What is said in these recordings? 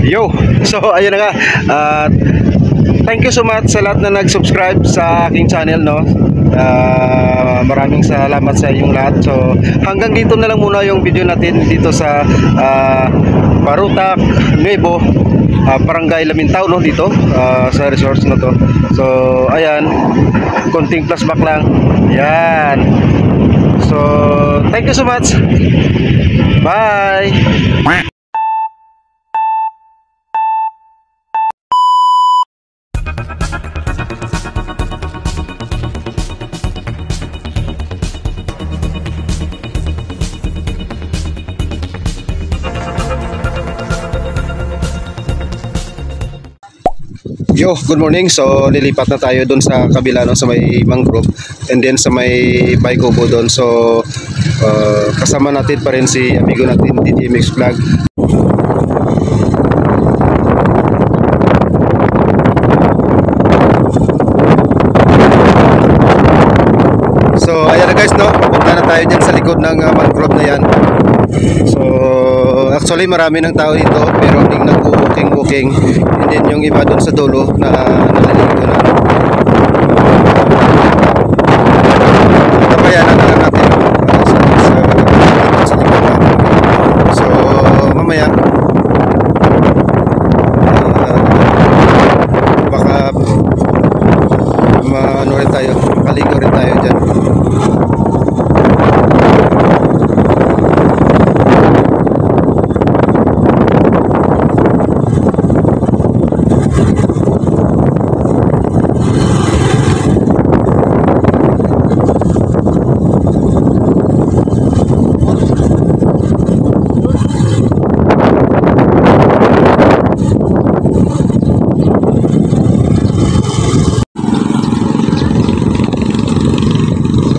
Yo! So ayun na nga, thank you so much sa lahat na nag-subscribe sa aking channel, no? Maraming salamat sa inyong lahat. So hanggang dito na lang muna yung video natin dito sa Barutac Nuevo, Barangay Lamintao, no? Dito sa resource na to. So ayan, konting flashback lang. Yan. So thank you so much. Bye. Yo, good morning. So lilipat na tayo doon sa kabila, no, sa may mangrove, and then sa may Baycobo doon. So kasama natin pa rin si amigo natin DDMX Vlog. So ayan na guys, no, papunta na tayo dyan sa likod ng mangrove na yan. So actually marami ng tao dito, pero hindi nag-walking. And then yung iba doon sa dulo na naliligo na. Tabayanan na lang natin sa likod na. So mamaya baka ano rin tayo, paligo rin tayo dyan.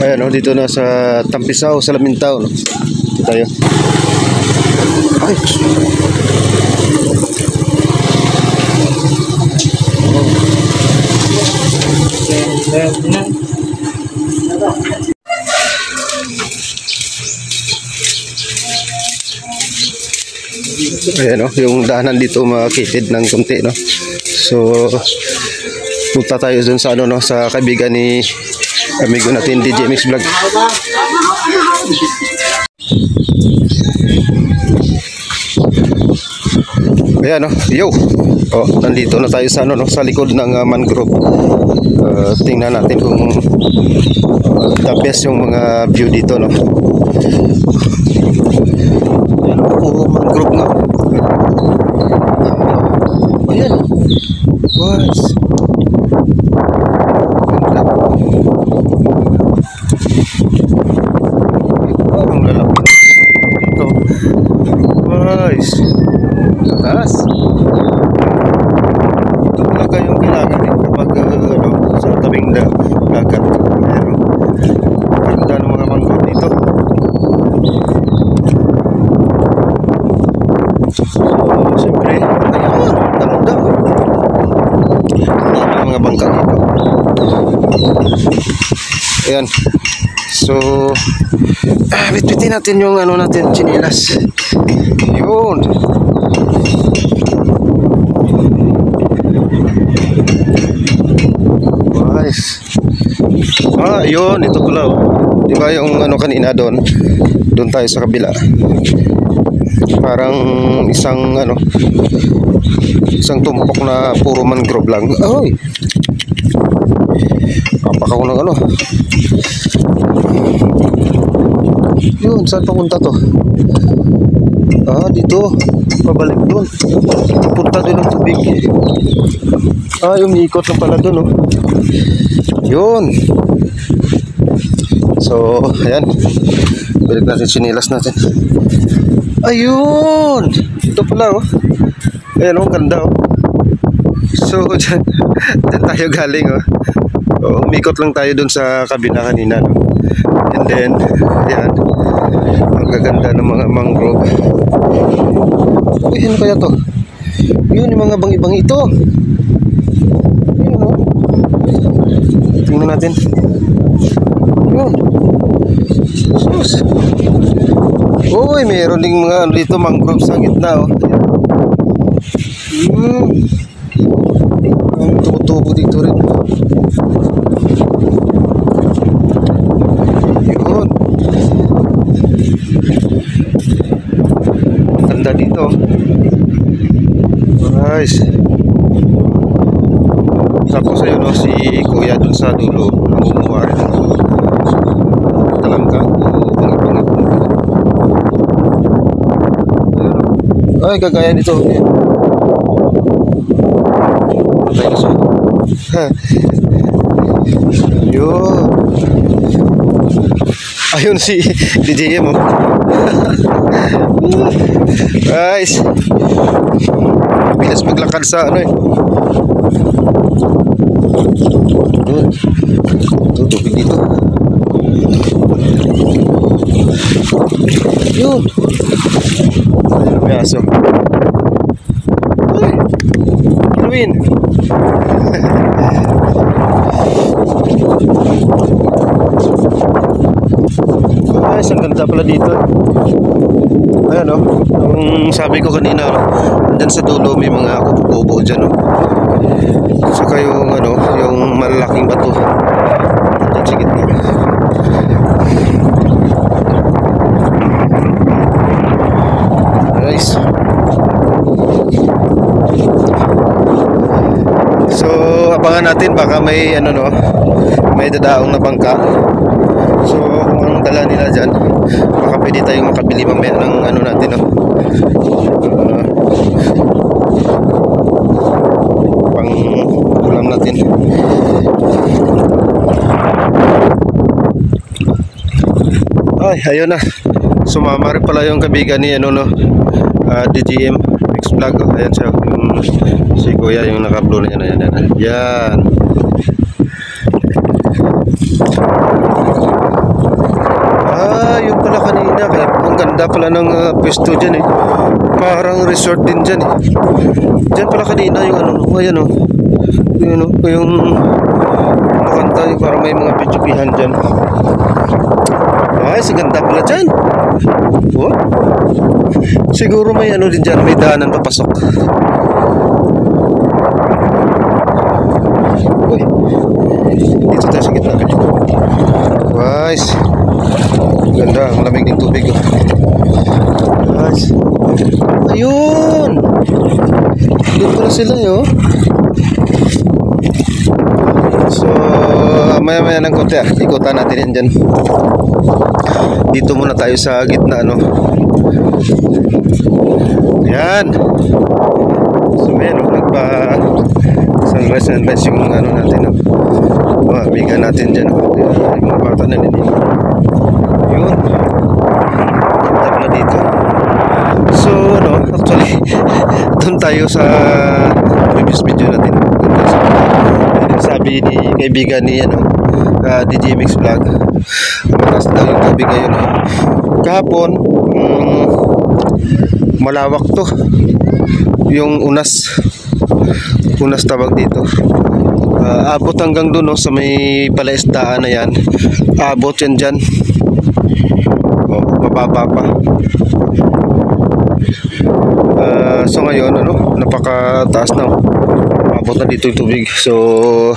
Ayan, no, dito na sa Tampisaw, sa Lamintao, no? Dito tayo. Ay! Ayan, no, yung daanan dito makitid ng kunti, no? So punta tayo dun sa ano, no, sa kaibigan ni amigo natin DDMX Vlog. Ayan, no, yo. Oh, nandito na tayo sa ano, no, sa likod ng mangrove. Tingnan natin kung the best yung mga view dito, no. Puro mangrove nga. Ayan. Was. Ang lalaki dito. Guys, taas. Ito talaga yung kailangan din kapag ano, sa tabing dagat. Ayan, ganda ng mga mangrove dito. So siyempre, ayan, ganda. Mga bangka dito. Ayan. So bitbitin natin yung ano natin, chinilas. Yun. Nice. Yun, ito pala, oh. Diba yung ano kanina doon tayo sa kabila. Parang isang ano, isang tumpok na puro mangrove lang. Ay, kapakaw ng ano. Yun, saan papunta to? Dito, pabalik doon. Punta doon ng tubig. Umiikot na pala doon, oh. Yun. So ayan, balik natin sinilas natin. Ayun, ito pala, oh. Ayan, oh, ganda, oh. So dyan tayo galing, oh. Umikot lang tayo dun sa kabila kanina, no? And then ayan, ang gaganda ng mga mangrove. Uy, ano kaya to? Yun, yung mga bangi-bangi ito. Ayun, oh. Tingnan natin. Yun. Sus. Uy, meron ding mga ano dito, mangrove sa gitna, oh. Ang tumutubo dito rin. Yun. Ganda dito. Nice. Tapos ayun, no, si kuya dun sa dulo namumuha rin ng talangka o bangit-bangit. Ay, kagaya nito. Tayo siya. Yun. Ayun si DJM, oh. Nice. Bilis maglakad sa ano, eh. Ito, tubig dito. Yun. May aso. Ay, Halloween. Ay, ang ganda pala dito. Ayan, oh. Yung sabi ko kanina, dyan sa dulo may mga kubo-kubo dyan, oh. Saka yung ano, yung malalaking bato dyan sa gitna. Nice. So abangan natin, baka may ano, no, may dadaong na bangka. So kung ang dala nila dyan, baka pwede tayong makabili mamaya ng ano natin, no, pang ulam natin. Ay, ayun na. Sumama rin pala yung kabigan ni ano, no, DGM Mix Vlog, oh. Ayan siya, yung si kuya yung naka-upload na yan. Yan. Yun pala kanina, kaya ang ganda pala ng pwesto dyan, eh. Parang resort din dyan, eh. Dyan pala kanina yung ano, ayan, oh. Yun, oh, yung makanta, yung parang may mga pitsupihan dyan. Ay, siganda pala dyan. Oh. Siguro may ano din dyan, may daanan papasok. Uy, dito tayo sa gitna. Nice. Ganda, malamig din tubig, oh. Nice. Ayun. Doon pala sila, oh. So maya-maya ng konti, ikutan natin yan dyan. Dito muna tayo sa gitna, no. Yan. So may ano, nagpa sunrise yung ano natin, no. Bigan natin dyan, no. Yung mga bata na din. Yun. Ganda pala dito. So no, actually doon tayo sa previous video natin. Sabi ni kaibigan ni ano, DJ Mix Vlog, mataas daw yung tubig ngayon. Kahapon, malawak to. Yung unas tawag dito. Abot hanggang doon, no, sa may palaisdaan na yan. Abot yan dyan. Oh, mababa pa. So ngayon, ano, napakataas na. Abot na dito yung tubig. So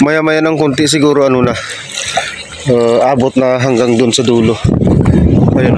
maya-maya ng konti siguro ano na, abot na hanggang dun sa dulo. Ayun,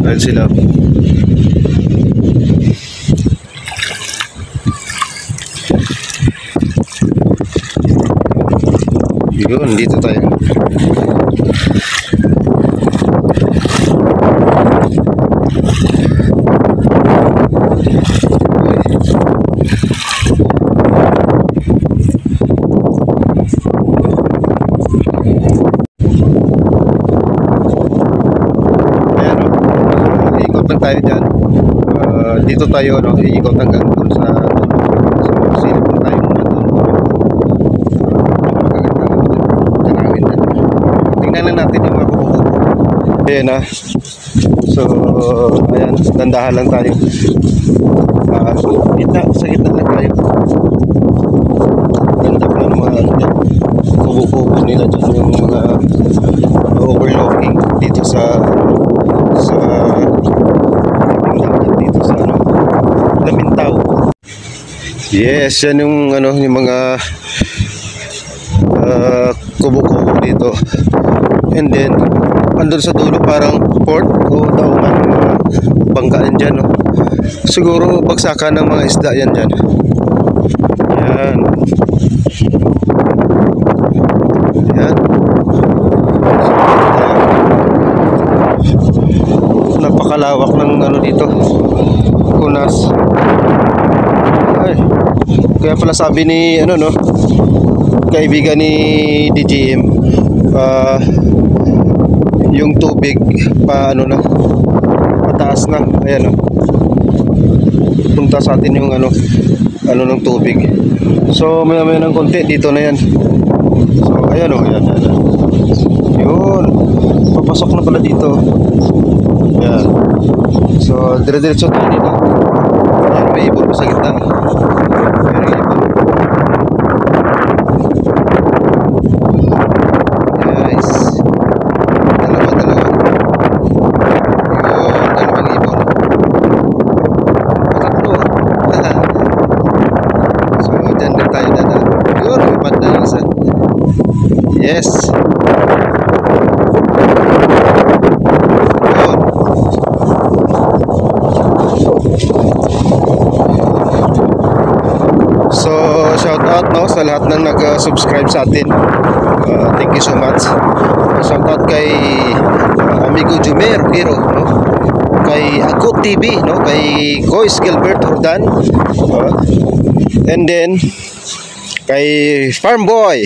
ayun sila. Yun, dito tayo. Tayo dyan, dito tayo, no, iikot hanggang doon sa silip na tayo muna doon. Tanawin na, tingnan lang natin yung mga kukukupo. Ayan na. So ayan, dandahan lang tayo. Sa gitna lang tayo. Ganda pa ng mga kubo-kubo nila dyan, yung mga overlooking dito sa Yes, yan yung ano, yung mga kubo-kubo dito. And then andun sa dulo parang port o daungan ng mga bangkaan dyan, no? Siguro bagsakan ng mga isda yan dyan. Yan. Yan. Napakalawak ng ano dito, kunas. Ay, kaya pala sabi ni ano, no, kaibigan ni DGM, yung tubig pa ano na, mataas na. Ayan, no, punta sa atin yung ano ng tubig. So maya maya ng konti dito na yan. So ayan, no, ayan. Yun, papasok na pala dito. Yan. So dire-diretso tayo dito. Yan, may ibon pa sa gitna. May ibon. Guys, dalawa. Yun, dalawang ibon. Tatlo. So dyan din tayo dadaan. Yun, may banda yung isa. Yes. So shout out, no, sa lahat ng nag-subscribe sa atin. Thank you so much. Shout out kay amigo Jumer Hero, no, kay Agot TV, no, kay Kois Gilbert Jordan, and then kay Farm Boy,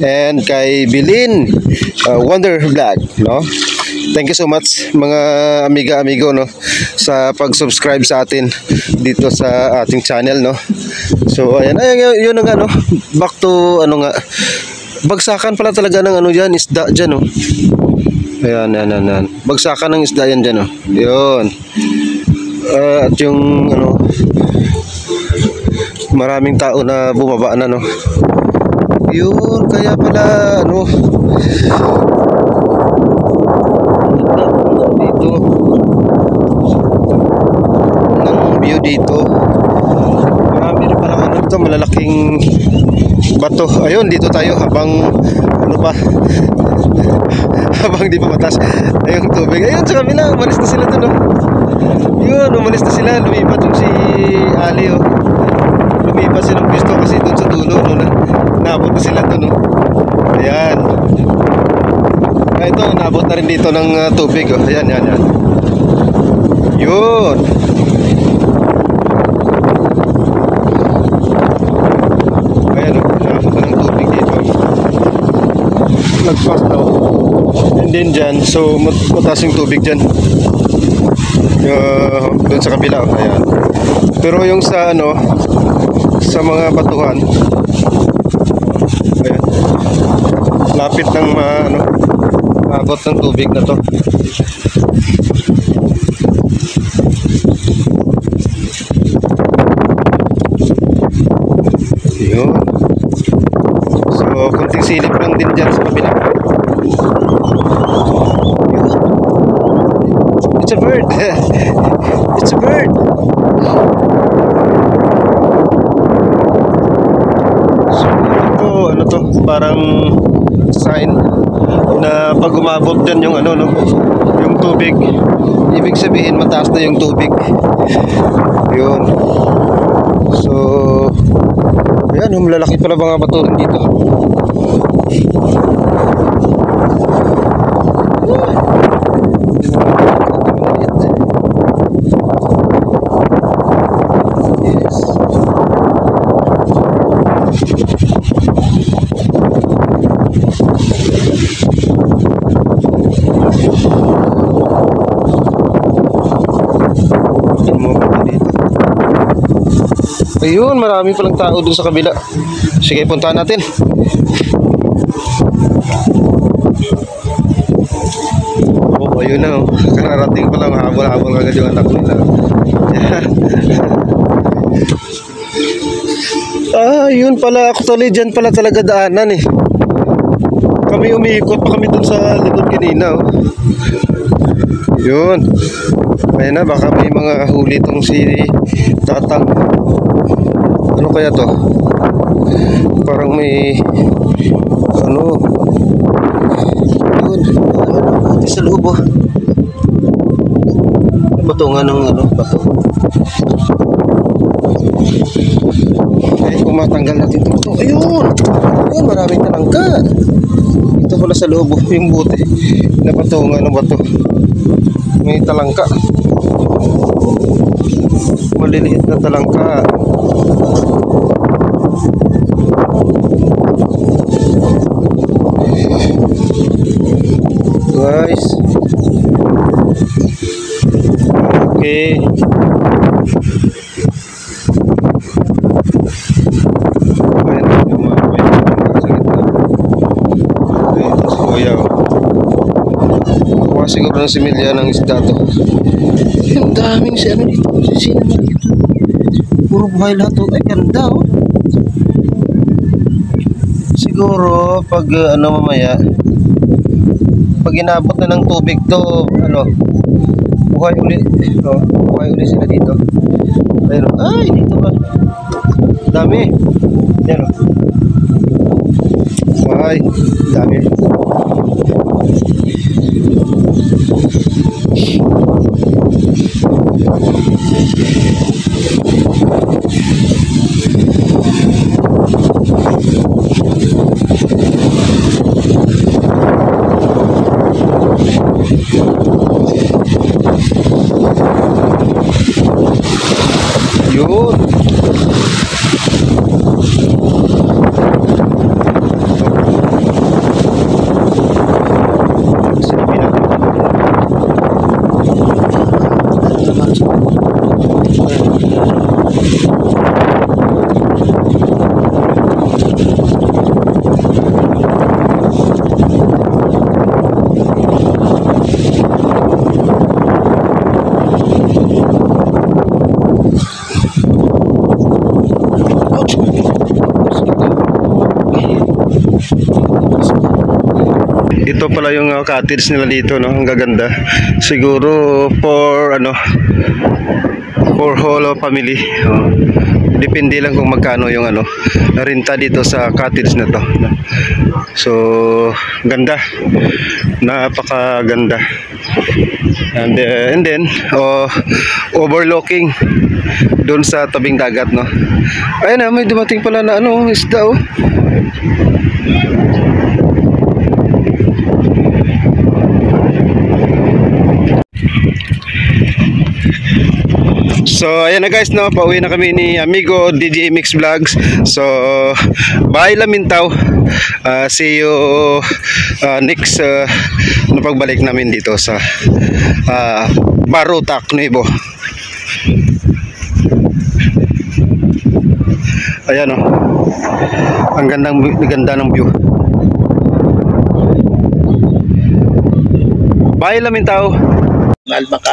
and kay Bilin Wonder Vlog, no. Thank you so much mga amigo, no, sa pag-subscribe sa atin dito sa ating channel, no. So ayan, yun ang ano, back to ano nga, bagsakan pala talaga ng ano diyan, isda diyan, no. Ayan. Bagsakan ng isda yan diyan, no. Yun. At yung ano, maraming tao na bumaba na, no. Yun, kaya pala ano, dito ng view dito, marami rin pala ano dito, malalaking bato. Ayun, dito tayo habang ano pa habang di pa matas ayong tubig. Ayun sa kabila, umalis na sila doon, no? Yun, umalis na sila, lumipat yung si Ali, oh. Lumipat silang pisto kasi doon sa dulo, no, naabot na sila doon, no? Ayan. Ito, naabot na rin dito ng tubig, oh. Ayan. Yun. Ayan, oh. Naabot na ng tubig dito. Nagpas na, oh. And then dyan, so mataas yung tubig dyan. Doon sa kabila, oh. Ayan. Pero yung sa ano, sa mga batuhan, ayan, lapit ng ano, abot ng tubig na to. Yun. So kunting silip lang din dyan sa kabila. Yun. It's a bird. It's a bird. So ito, ano to, parang sign na pag umabot dyan yung ano, no, yung tubig, ibig sabihin mataas na yung tubig. Yun. So ayan, malalaki pala mga bato rin dito. Yes. Ayun, marami palang tao dun sa kabila. Sige, puntahan natin. Oh, ayun na, oh. Kararating pa lang, habol-habol agad yung anak nila. Yun pala, actually dyan pala talaga daanan, eh. Kami umiikot pa kami dun sa likod kanina, oh. Yun. Ayan na, baka may mga huli tong si Tatang. Ano kaya to? Parang may ano. Yun. Ito sa loob oh. Patungan ng ano, bato. Ay, kung matanggal natin ito. Ayun! Ayun, maraming talangka. Ito pala sa loob yung buti. Napatungan ng bato. May talangka. Maliliit na talangka. Guys. Okay. Ayan, yung mga sa gitna. Ayan, si Kuya. Kuha siguro ng similya ng isda to. Ang daming si ano dito. Si naman dito. Puro buhay lahat to. Ay, ganda oh. Siguro, pag ano mamaya, pag inabot na ng tubig to, ano, buhay ulit. No? Buhay ulit sila dito. Ayun. Ay, dito ba? Dami. Yan o. Ay, dami. Yun. Ito pala yung cottage nila dito, no? Ang gaganda. Siguro for ano, for whole family. Depende lang kung magkano yung ano, renta dito sa cottage na to. So, ganda. Napakaganda. And then overlooking doon sa tabing dagat, no. Ayun na, may dumating pala na ano, isda oh. So ayan na guys, no, pauwi na kami ni amigo DJ Mix Vlogs. So bye Lamintaw. See you next na pagbalik namin dito sa Barutak, Nuevo. Ayan oh. Ang ganda ng view. Bye Lamintaw. Mahal baka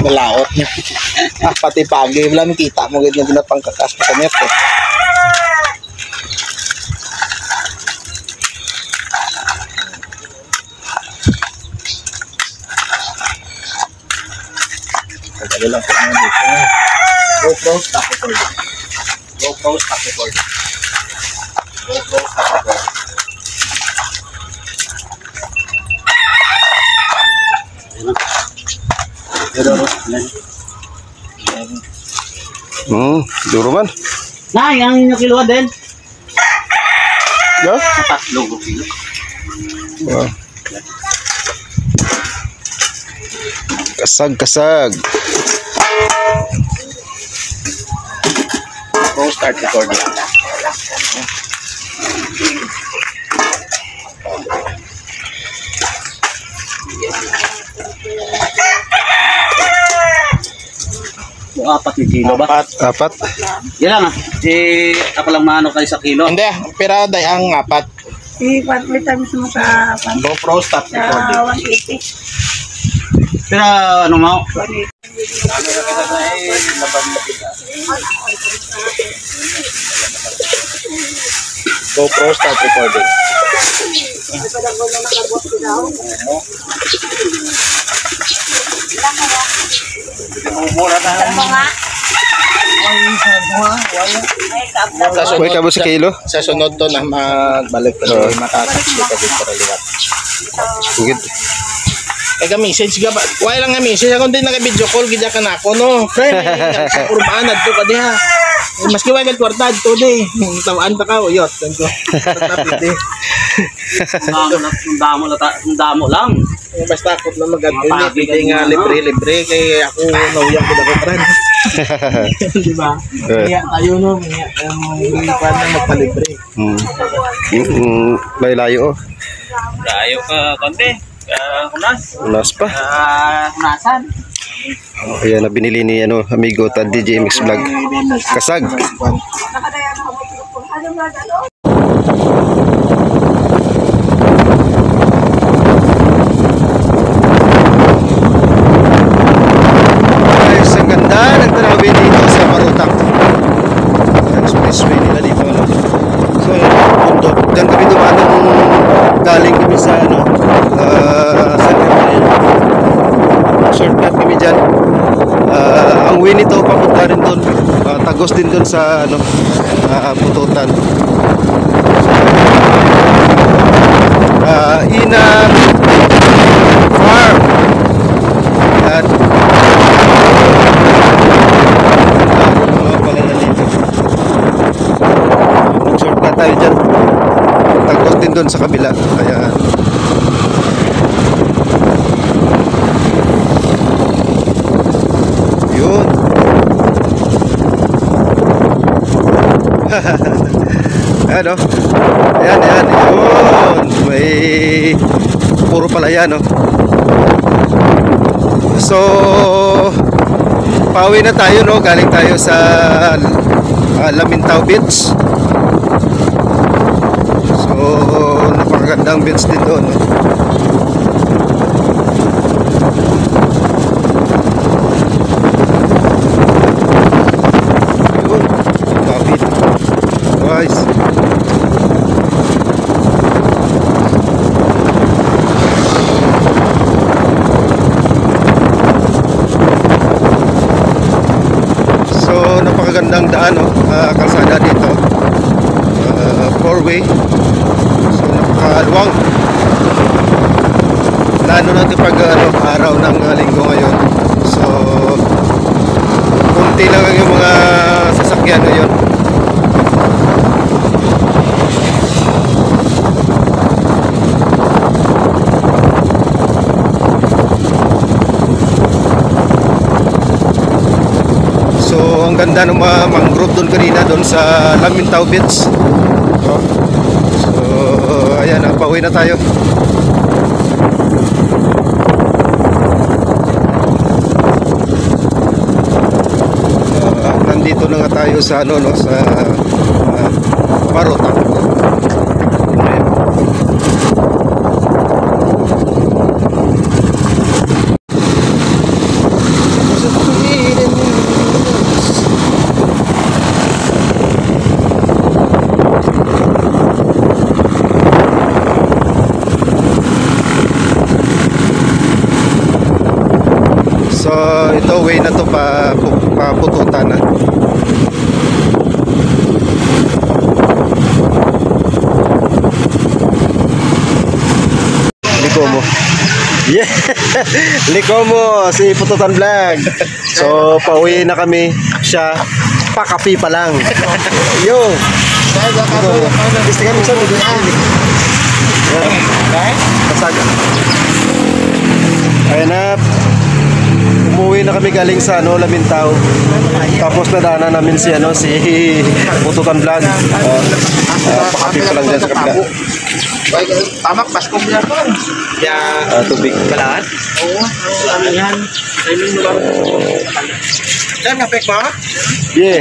malaot niya. Pati pagi, wala mo kita mo ganyan na pangkakas pa sa net eh. Kagalo lang po naman dito. GoPro, stop recording. GoPro, stop recording. GoPro, stop recording. Duro man. Nah, yang inyong kiluha din. Yo? Tatlong kilo. Wow. Kasag. Go start recording. Apat yung kilo ba? Apat. Yan lang ah. Ako lang maano kayo sa kilo. Hindi, pero day ang apat. May times mo sa GoPro stop recording. 180. Pero ano mo? 180. GoPro stop recording. Kuha ka mo sa kilo? Sa sunod to na magbalik ka Oo. makakasli ka dito para liwat. Bugit. Kaya message ka ba? Wala lang nga message. Ako din naka-video call. Gidya ka na ako, no? Friend, sa kurmaan, adto ka diha. Maski wala ka kwarta, adto di. Tawaan pa ka, uyot. Tanto. Tatapit di. Damo lang. Basta ako na mag-adto ni. Hindi nga libre-libre. Kaya ako nauyang ko na ko, friend. Di ba? Kaya tayo, no? Kaya hindi pa na magpalibre. May layo oh. Layo ka konti. Kunas. Unas pa. Kunasan. Oh, ayan na binili ni ano, amigo ta DJ Mix Vlog. Kasag. Guys, ang ganda ng tanawin dito sa Marutak. Ang expressway nila dito. Ano? So, bundok. Diyan kami dumaan nung galing kami sa ano, sa shortcut kami dyan. Ang way nito papunta rin doon, tagos din doon sa ano, Pututan. Ina Farm. At pala na dito. Nag-shortcut tayo dyan, tagos din doon sa kabila. Kaya yun. Ayan o. Ayan, ayan. Yun. May puro pala yan o. So pauwi na tayo no. Galing tayo sa Lamintao Beach. So napakagandang beach din doon no? Guys, so napakagandang daan no? Kalsada dito, 4-way. So napakaluwang, lalo na pag araw ng linggo ngayon. So kunti lang yung mga sasakyan ngayon. So ang ganda ng mga mangrove doon kanina doon sa Lamintao Beach. So ayan, pauwi na tayo. Nandito na nga tayo sa ano no, sa Marutak. So ito way na to papututan na. Liko mo. Yeah. Liko mo si Pututan Vlog. So pauwi na kami, siya pakapi pa lang. Yo. Gusto kami sa video. Pasaga. Ayun na. Umuwi na kami galing sa ano, Lamintao. Tapos nadaanan namin si ano, si Pututan Vlog. Pakapi pa lang dyan sa kabila. Tamak, baskong niya po. Tubig. Balaan? Oo, ano yan? Timing mo lang. Saan, napek ba? Yeah.